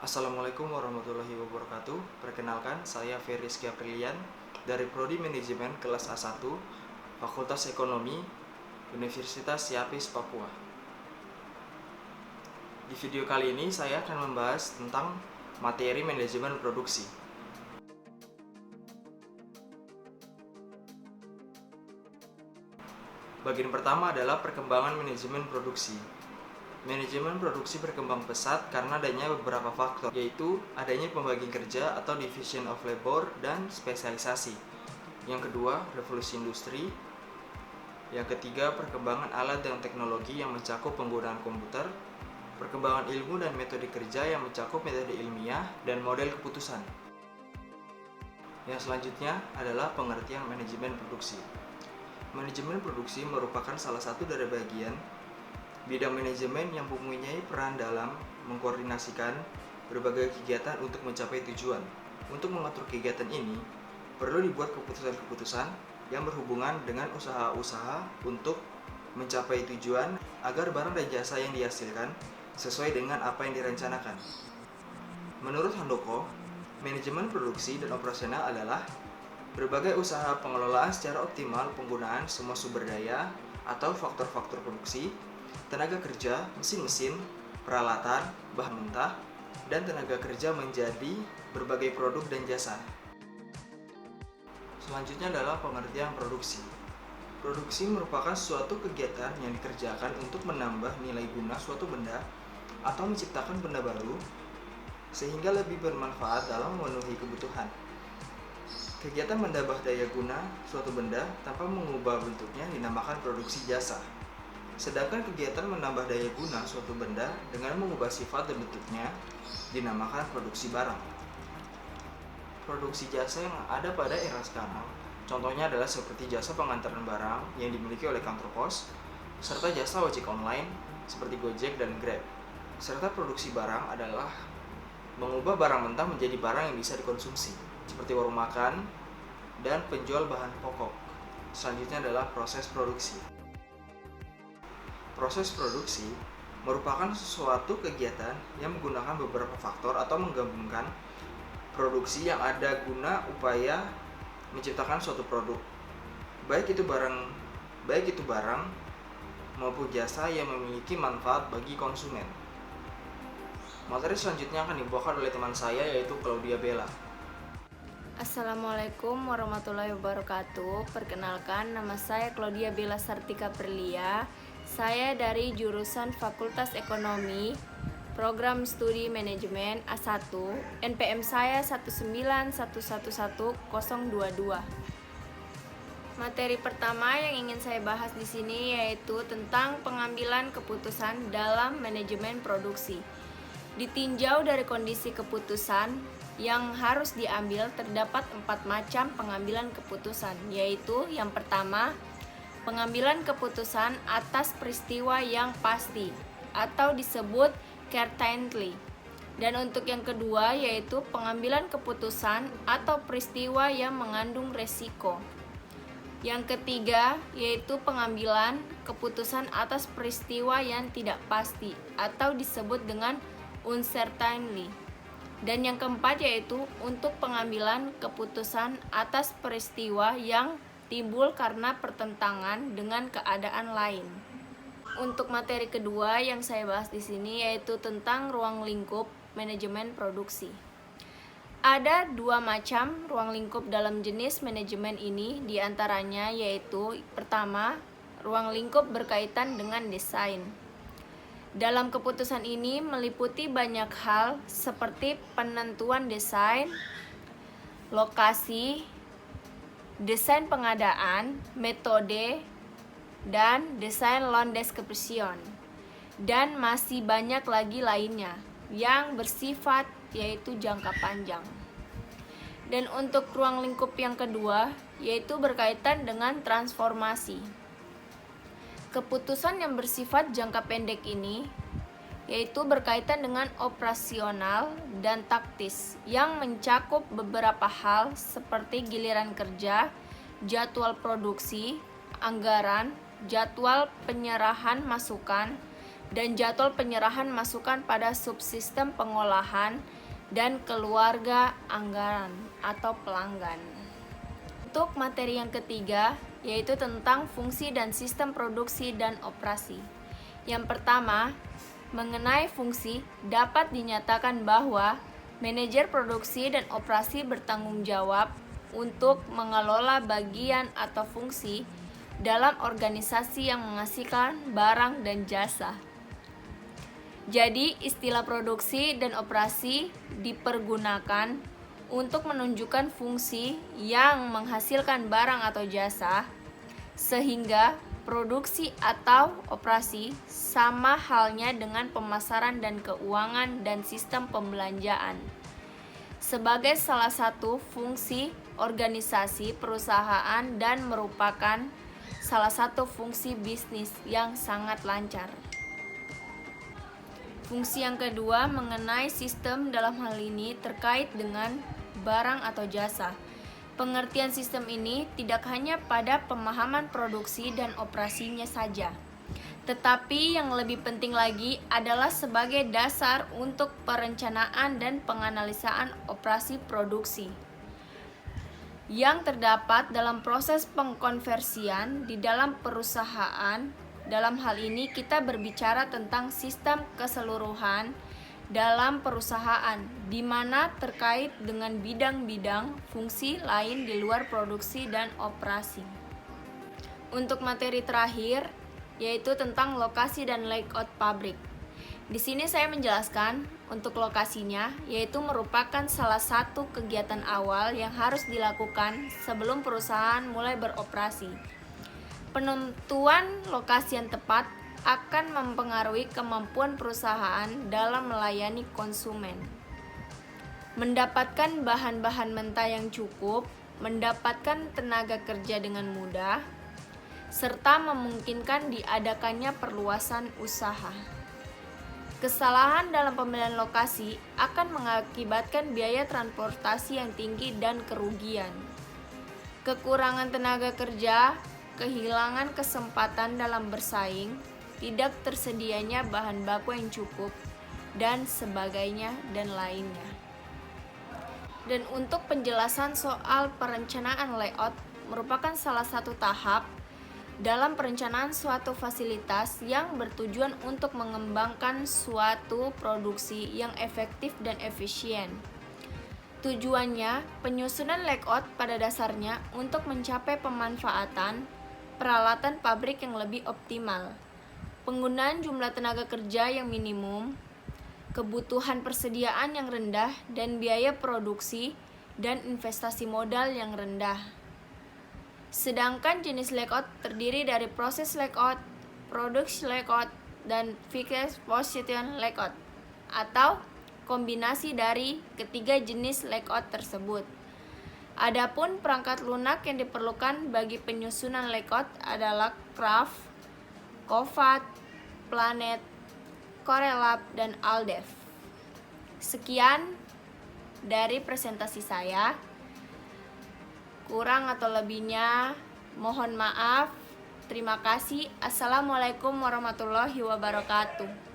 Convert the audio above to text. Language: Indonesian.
Assalamualaikum warahmatullahi wabarakatuh. Perkenalkan, saya Rizky Aprilian dari Prodi Manajemen kelas A1, Fakultas Ekonomi, Universitas Siapis, Papua. Di video kali ini saya akan membahas tentang materi manajemen produksi. Bagian pertama adalah perkembangan manajemen produksi. Manajemen produksi berkembang pesat karena adanya beberapa faktor, yaitu adanya pembagian kerja atau division of labor dan spesialisasi. Yang kedua, revolusi industri. Yang ketiga, perkembangan alat dan teknologi yang mencakup penggunaan komputer, perkembangan ilmu dan metode kerja yang mencakup metode ilmiah dan model keputusan. Yang selanjutnya adalah pengertian manajemen produksi. Manajemen produksi merupakan salah satu dari bagian bidang manajemen yang mempunyai peran dalam mengkoordinasikan berbagai kegiatan untuk mencapai tujuan. Untuk mengatur kegiatan ini, perlu dibuat keputusan-keputusan yang berhubungan dengan usaha-usaha untuk mencapai tujuan agar barang dan jasa yang dihasilkan sesuai dengan apa yang direncanakan. Menurut Handoko, manajemen produksi dan operasional adalah berbagai usaha pengelolaan secara optimal penggunaan semua sumber daya atau faktor-faktor produksi, tenaga kerja, mesin-mesin, peralatan, bahan mentah, dan tenaga kerja menjadi berbagai produk dan jasa. Selanjutnya adalah pengertian produksi. Produksi merupakan suatu kegiatan yang dikerjakan untuk menambah nilai guna suatu benda atau menciptakan benda baru sehingga lebih bermanfaat dalam memenuhi kebutuhan. Kegiatan menambah daya guna suatu benda tanpa mengubah bentuknya dinamakan produksi jasa. Sedangkan kegiatan menambah daya guna suatu benda dengan mengubah sifat dan bentuknya dinamakan produksi barang. Produksi jasa yang ada pada era sekarang, contohnya adalah seperti jasa pengantaran barang yang dimiliki oleh kantor pos, serta jasa ojek online seperti Gojek dan Grab. Serta produksi barang adalah mengubah barang mentah menjadi barang yang bisa dikonsumsi, seperti warung makan dan penjual bahan pokok. Selanjutnya adalah proses produksi. Proses produksi merupakan suatu kegiatan yang menggunakan beberapa faktor atau menggabungkan produksi yang ada guna upaya menciptakan suatu produk, baik itu barang maupun jasa yang memiliki manfaat bagi konsumen. Materi selanjutnya akan dibawakan oleh teman saya, yaitu Claudia Bella. Assalamualaikum warahmatullahi wabarakatuh. Perkenalkan, nama saya Claudia Bella Sartika Perlia. Saya dari jurusan Fakultas Ekonomi, Program Studi Manajemen A1. NPM saya 191111022. Materi pertama yang ingin saya bahas di sini yaitu tentang pengambilan keputusan dalam manajemen produksi. Ditinjau dari kondisi keputusan yang harus diambil, terdapat 4 macam pengambilan keputusan, yaitu yang pertama, pengambilan keputusan atas peristiwa yang pasti atau disebut certainty. Dan untuk yang kedua yaitu pengambilan keputusan atau peristiwa yang mengandung resiko. Yang ketiga yaitu pengambilan keputusan atas peristiwa yang tidak pasti atau disebut dengan uncertainty. Dan yang keempat yaitu untuk pengambilan keputusan atas peristiwa yang timbul karena pertentangan dengan keadaan lain. Untuk materi kedua yang saya bahas di sini yaitu tentang ruang lingkup manajemen produksi. Ada 2 macam ruang lingkup dalam jenis manajemen ini, diantaranya yaitu pertama, ruang lingkup berkaitan dengan desain. Dalam keputusan ini meliputi banyak hal seperti penentuan desain, lokasi, desain pengadaan, metode, dan desain long description. Dan masih banyak lagi lainnya yang bersifat yaitu jangka panjang. Dan untuk ruang lingkup yang kedua yaitu berkaitan dengan transformasi. Keputusan yang bersifat jangka pendek ini yaitu berkaitan dengan operasional dan taktis yang mencakup beberapa hal seperti giliran kerja, jadwal produksi, anggaran, jadwal penyerahan masukan, dan jadwal penyerahan masukan pada subsistem pengolahan dan keluarga anggaran atau pelanggan. Untuk materi yang ketiga, yaitu tentang fungsi dan sistem produksi dan operasi. Yang pertama, mengenai fungsi, dapat dinyatakan bahwa manajer produksi dan operasi bertanggung jawab untuk mengelola bagian atau fungsi dalam organisasi yang menghasilkan barang dan jasa. Jadi, istilah produksi dan operasi dipergunakan untuk menunjukkan fungsi yang menghasilkan barang atau jasa, sehingga produksi atau operasi sama halnya dengan pemasaran dan keuangan dan sistem pembelanjaan. Sebagai salah satu fungsi organisasi perusahaan dan merupakan salah satu fungsi bisnis yang sangat lancar. Fungsi yang kedua mengenai sistem dalam hal ini terkait dengan barang atau jasa. Pengertian sistem ini tidak hanya pada pemahaman produksi dan operasinya saja, tetapi yang lebih penting lagi adalah sebagai dasar untuk perencanaan dan penganalisaan operasi produksi yang terdapat dalam proses pengkonversian di dalam perusahaan. Dalam hal ini kita berbicara tentang sistem keseluruhan dalam perusahaan, di mana terkait dengan bidang-bidang fungsi lain di luar produksi dan operasi. Untuk materi terakhir, yaitu tentang lokasi dan layout pabrik. Di sini saya menjelaskan untuk lokasinya, yaitu merupakan salah satu kegiatan awal yang harus dilakukan sebelum perusahaan mulai beroperasi. Penentuan lokasi yang tepat akan mempengaruhi kemampuan perusahaan dalam melayani konsumen. Mendapatkan bahan-bahan mentah yang cukup, mendapatkan tenaga kerja dengan mudah, serta memungkinkan diadakannya perluasan usaha. Kesalahan dalam pemilihan lokasi akan mengakibatkan biaya transportasi yang tinggi dan kerugian. Kekurangan tenaga kerja, kehilangan kesempatan dalam bersaing, tidak tersedianya bahan baku yang cukup, dan sebagainya dan lainnya. Dan untuk penjelasan soal perencanaan layout merupakan salah satu tahap dalam perencanaan suatu fasilitas yang bertujuan untuk mengembangkan suatu produksi yang efektif dan efisien. Tujuannya, penyusunan layout pada dasarnya untuk mencapai pemanfaatan peralatan pabrik yang lebih optimal, penggunaan jumlah tenaga kerja yang minimum, kebutuhan persediaan yang rendah, dan biaya produksi dan investasi modal yang rendah. Sedangkan jenis layout terdiri dari proses layout, production layout, dan fixed position layout, atau kombinasi dari ketiga jenis layout tersebut. Adapun perangkat lunak yang diperlukan bagi penyusunan layout adalah Craft, Covat, Planet, Corelab, dan Aldef. Sekian dari presentasi saya. Kurang atau lebihnya mohon maaf. Terima kasih. Assalamualaikum warahmatullahi wabarakatuh.